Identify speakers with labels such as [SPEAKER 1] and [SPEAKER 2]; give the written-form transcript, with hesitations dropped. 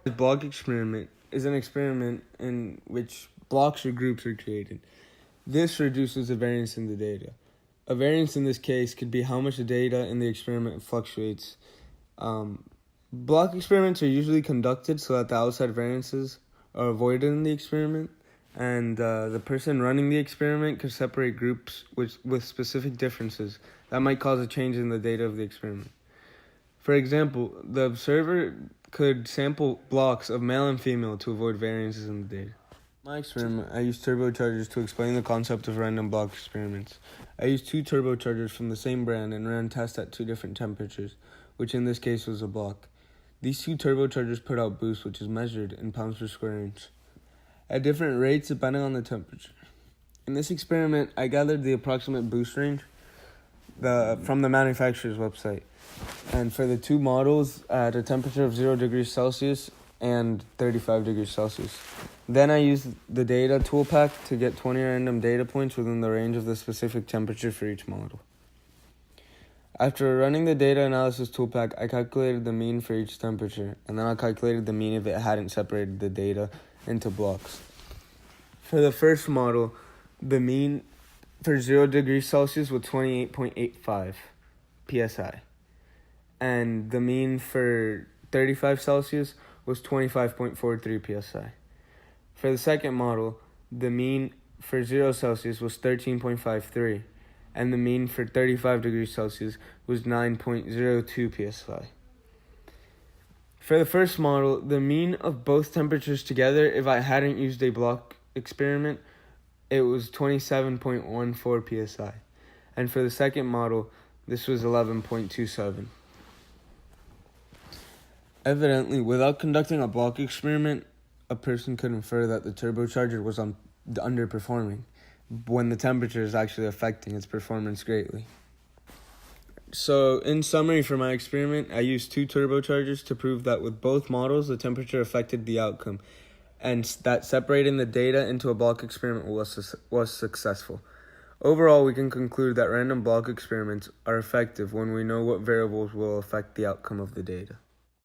[SPEAKER 1] The block experiment is an experiment in which blocks or groups are created. This reduces the variance in the data. A variance in this case could be how much the data in the experiment fluctuates. Block experiments are usually conducted so that the outside variances are avoided in the experiment, and the person running the experiment could separate groups with specific differences that might cause a change in the data of the experiment. For example, the observer could sample blocks of male and female to avoid variances in the data. In my experiment, I used turbochargers to explain the concept of random block experiments. I used 2 turbochargers from the same brand and ran tests at 2 different temperatures, which in this case was a block. These 2 turbochargers put out boost, which is measured in pounds per square inch, at different rates depending on the temperature. In this experiment, I gathered the approximate boost range from the manufacturer's website, and for the 2 models at a temperature of 0 degrees Celsius and 35 degrees Celsius. Then I used the data tool pack to get 20 random data points within the range of the specific temperature for each model. After running the data analysis tool pack, I calculated the mean for each temperature, and then I calculated the mean if it hadn't separated the data into blocks. For the first model, the mean for 0 degrees Celsius was 28.85 psi, and the mean for 35 Celsius was 25.43 psi. For the second model, the mean for 0 Celsius was 13.53, and the mean for 35 degrees Celsius was 9.02 psi. For the first model, the mean of both temperatures together, if I hadn't used a block experiment, it was 27.14 psi. And for the second model, this was 11.27. Evidently, without conducting a block experiment, a person could infer that the turbocharger was underperforming when the temperature is actually affecting its performance greatly. So, in summary for my experiment, I used 2 turbochargers to prove that with both models, the temperature affected the outcome, and that separating the data into a block experiment was successful. Overall, we can conclude that random block experiments are effective when we know what variables will affect the outcome of the data.